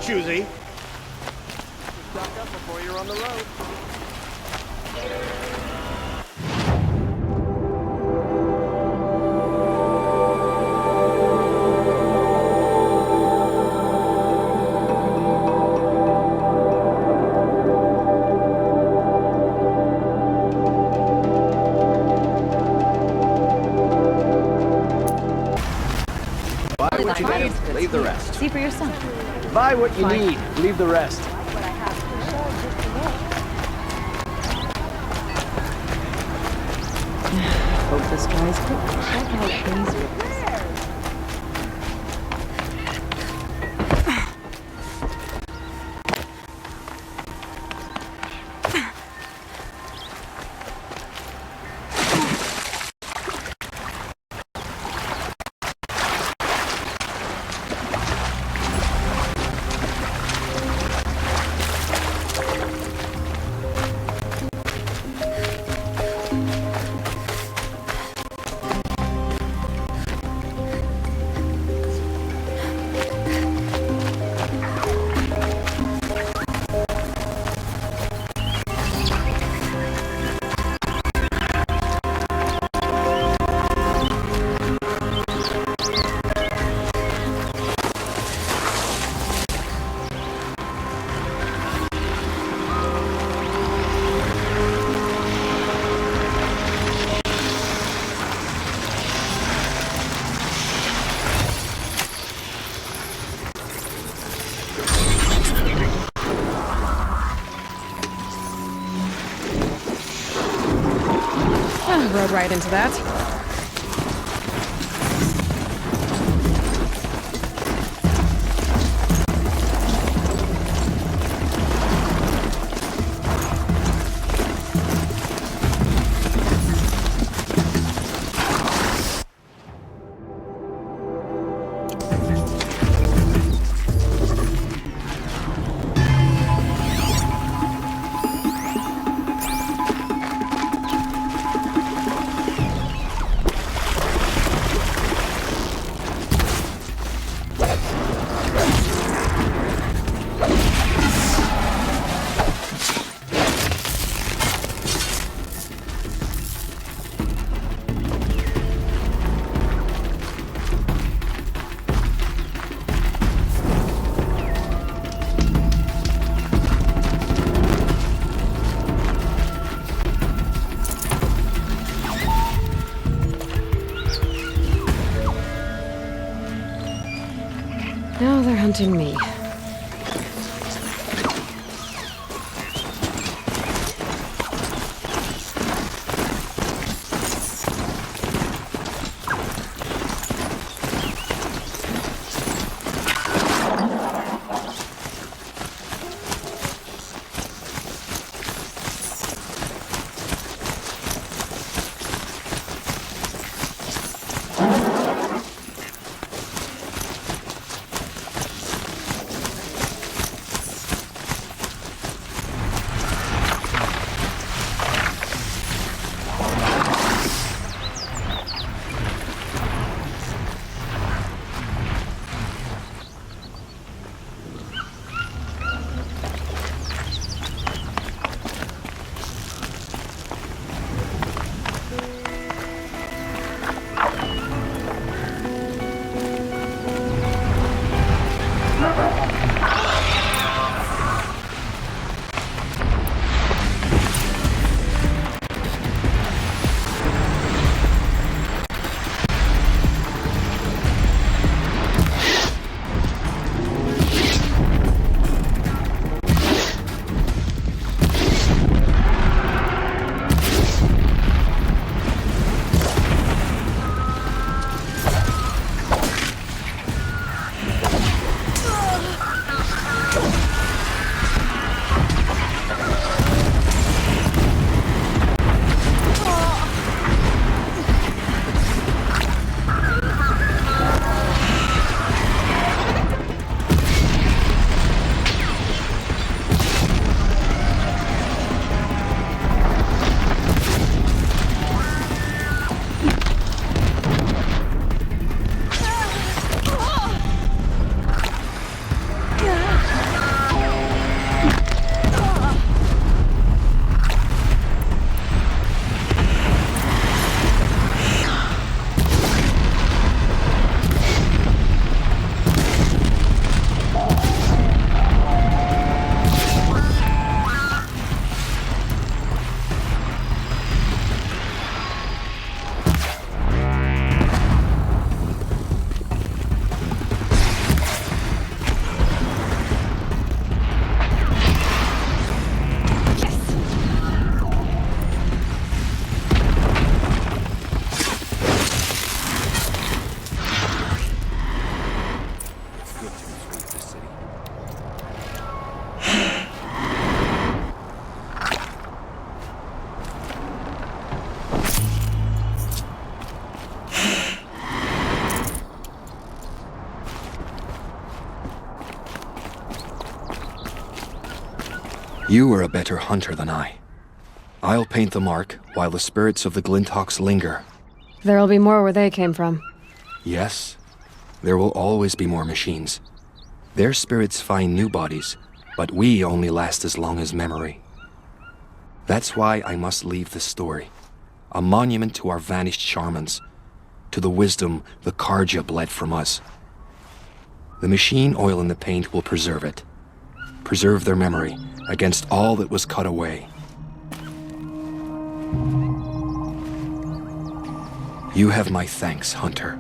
choosy. Stock up before you're on the road. Buy what you need, leave the rest. See for yourself. Buy what you need, leave the rest. Hope this guy's quick. Check out these with this. Rode right into that. Now they're hunting me. You are a better hunter than I. I'll paint the mark while the spirits of the Glinthawks linger. There'll be more where they came from. Yes, there will always be more machines. Their spirits find new bodies, but we only last as long as memory. That's why I must leave this story. A monument to our vanished shamans, to the wisdom the Carja bled from us. The machine oil in the paint will preserve it. Preserve their memory against all that was cut away. You have my thanks, Hunter.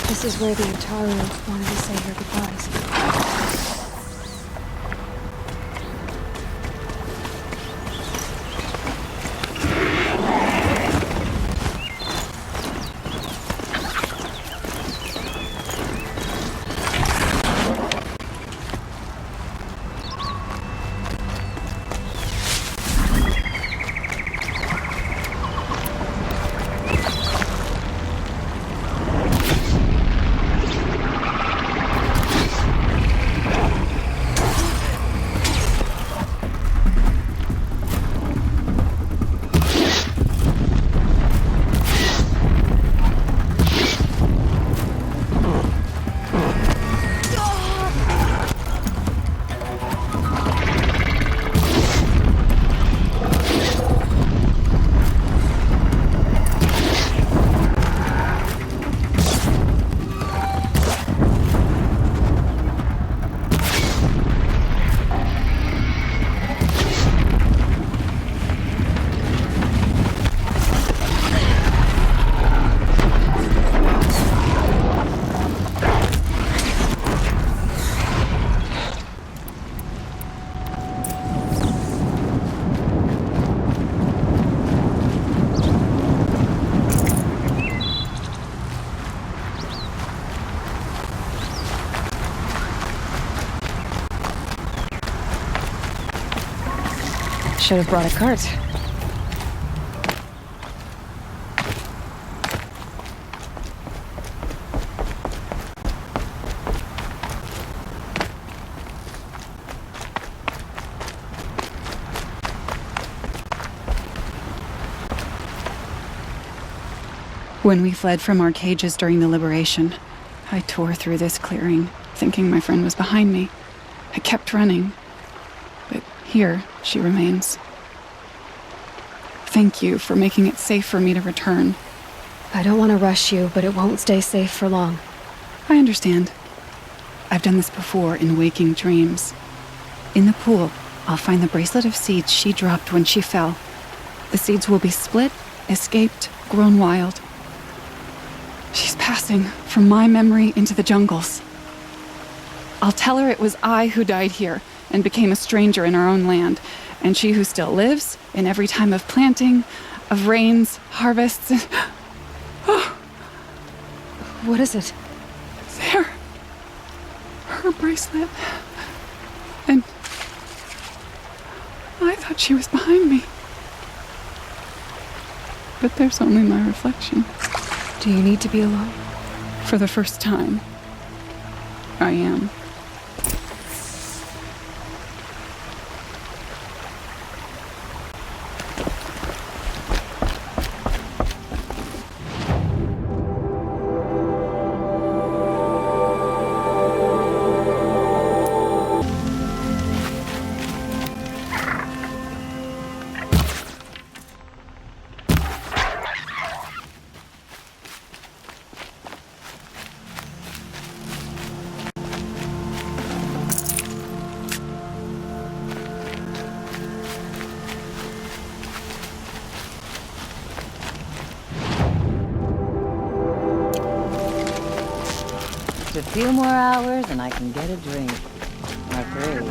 This is where the Utaru wanted to say their goodbyes. Should have brought a cart. When we fled from our cages during the liberation, I tore through this clearing, thinking my friend was behind me. I kept running, but here she remains. Thank you for making it safe for me to return. I don't want to rush you, but it won't stay safe for long. I understand. I've done this before in waking dreams. In the pool, I'll find the bracelet of seeds she dropped when she fell. The seeds will be split, escaped, grown wild. She's passing from my memory into the jungles. I'll tell her it was I who died here and became a stranger in our own land, and she who still lives in every time of planting, of rains, harvests, and... Oh, What is it? there. Her bracelet. And I thought she was behind me. But there's only my reflection. Do you need to be alone? For the first time, I am. few more hours and I can get a drink. Or three.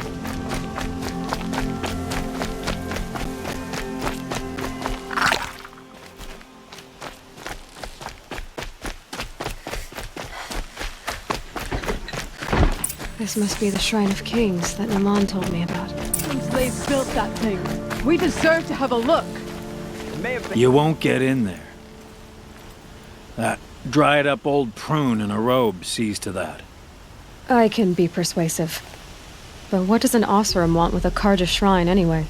This must be the Shrine of Kings that Naman told me about. Some slaves built that thing. We deserve to have a look. It may have been You won't get in there. That dried-up old prune in a robe sees to that. I can be persuasive. But what does an Osram want with a Karja shrine anyway?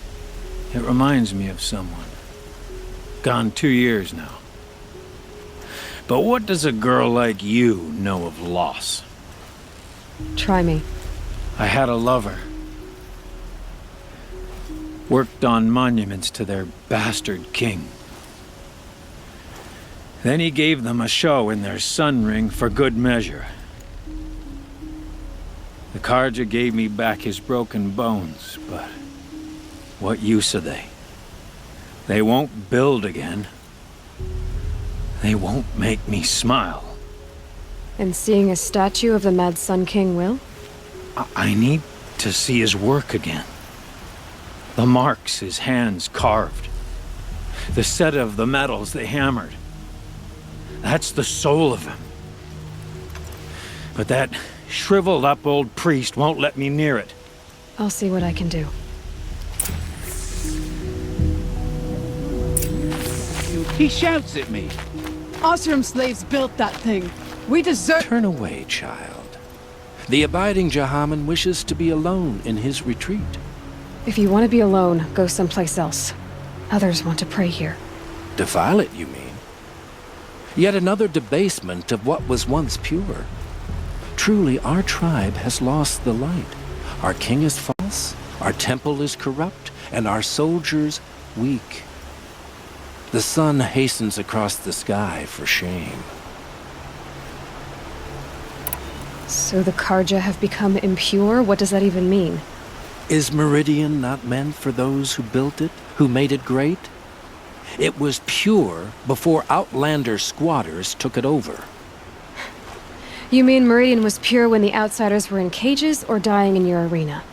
It reminds me of someone. Gone 2 years now. But what does a girl like you know of loss? Try me. I had a lover. Worked on monuments to their bastard king. Then he gave them a show in their sun ring for good measure. The Karja gave me back his broken bones, but what use are they? They won't build again. They won't make me smile. And seeing a statue of the Mad Sun King will? I need to see his work again. The marks his hands carved. The set of the metals they hammered. That's the soul of him. But that shriveled up old priest won't let me near it. I'll see what I can do. He shouts at me. Osram slaves built that thing. We deserve— Turn away, child. The abiding Jahaman wishes to be alone in his retreat. If you want to be alone, go someplace else. Others want to pray here. Defile it, you mean? Yet another debasement of what was once pure. Truly, our tribe has lost the light. Our king is false, our temple is corrupt, and our soldiers weak. The sun hastens across the sky for shame. So the Karja have become impure? What does that even mean? Is Meridian not meant for those who built it, who made it great? It was pure before outlander squatters took it over. You mean Meridian was pure when the outsiders were in cages or dying in your arena?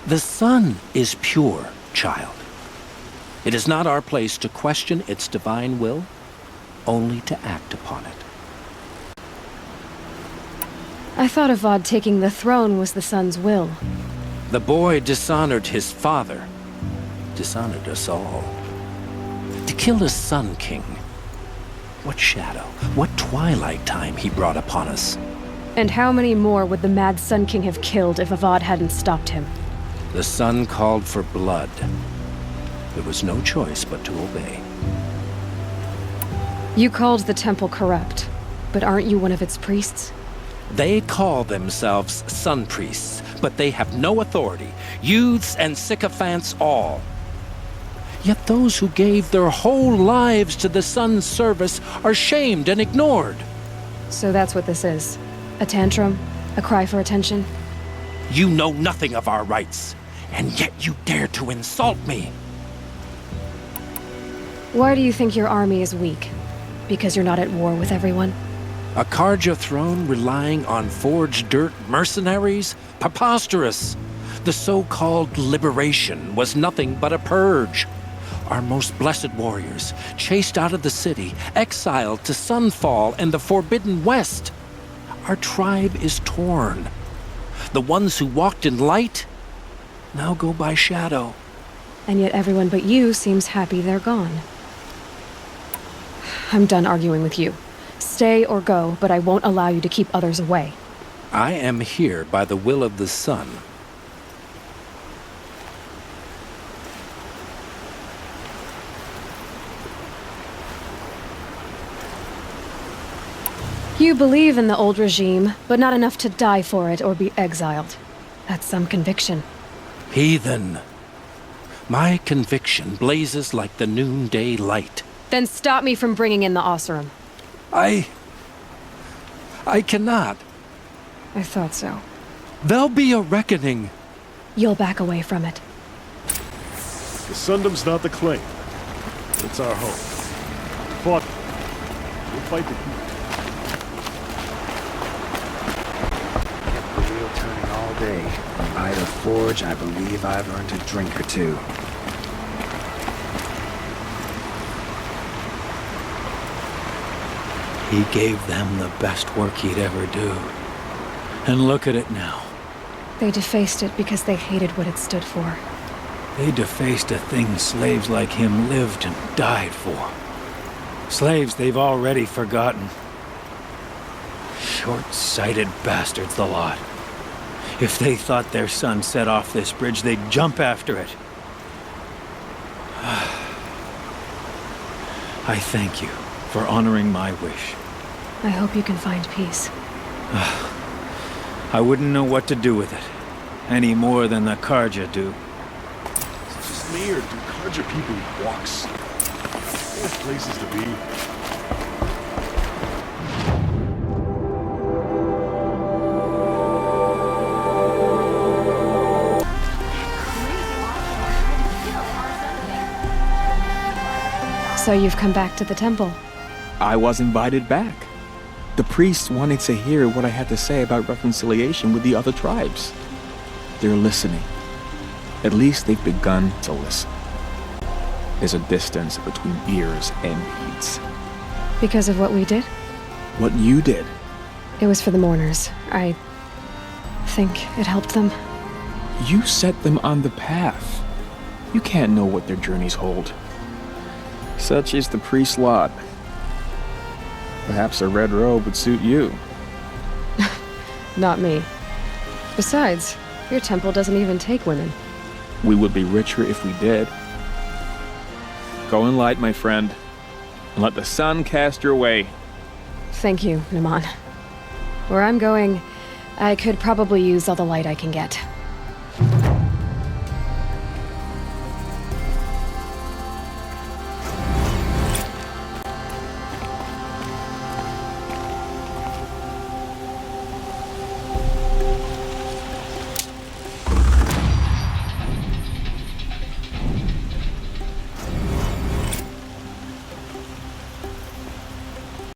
The sun is pure, child. It is not our place to question its divine will, only to act upon it. I thought Avad taking the throne was the sun's will. The boy dishonored his father, dishonored us all. To kill a sun king, what shadow, what twilight time he brought upon us. And how many more would the Mad Sun King have killed if Avad hadn't stopped him? The sun called for blood. There was no choice but to obey. You called the temple corrupt, but aren't you one of its priests? They call themselves sun priests, but they have no authority. Youths and sycophants all. Yet those who gave their whole lives to the sun's service are shamed and ignored. So that's what this is. A tantrum? A cry for attention? You know nothing of our rights, and yet you dare to insult me. Why do you think your army is weak? Because you're not at war with everyone? A Karja throne relying on forged dirt mercenaries? Preposterous! The so-called liberation was nothing but a purge. Our most blessed warriors, chased out of the city, exiled to Sunfall and the Forbidden West. Our tribe is torn. The ones who walked in light now go by shadow. And yet everyone but you seems happy they're gone. I'm done arguing with you. Stay or go, but I won't allow you to keep others away. I am here by the will of the sun. You believe in the old regime, but not enough to die for it or be exiled. That's some conviction. Heathen. My conviction blazes like the noonday light. Then stop me from bringing in the Oseram. I cannot. I thought so. There'll be a reckoning. You'll back away from it. The Sundom's not the claim. It's our home. Fought. We'll fight the people. day. By the forge, I believe I've earned a drink or two. He gave them the best work he'd ever do. And look at it now. They defaced it because they hated what it stood for. They defaced a thing slaves like him lived and died for. Slaves they've already forgotten. Short-sighted bastards, the lot. If they thought their son set off this bridge, they'd jump after it. I thank you for honoring my wish. I hope you can find peace. I wouldn't know what to do with it, any more than the Carja do. Is it just me, or do Carja people eat walks? They have places to be. So you've come back to the temple? I was invited back. The priests wanted to hear what I had to say about reconciliation with the other tribes. They're listening. At least they've begun to listen. There's a distance between ears and heeds. Because of what we did? What you did. It was for the mourners. I think it helped them. You set them on the path. You can't know what their journeys hold. Such is the priest's lot. Perhaps a red robe would suit you. Not me. Besides, your temple doesn't even take women. We would be richer if we did. Go in light, my friend, and let the sun cast your way. Thank you, Naman. Where I'm going, I could probably use all the light I can get.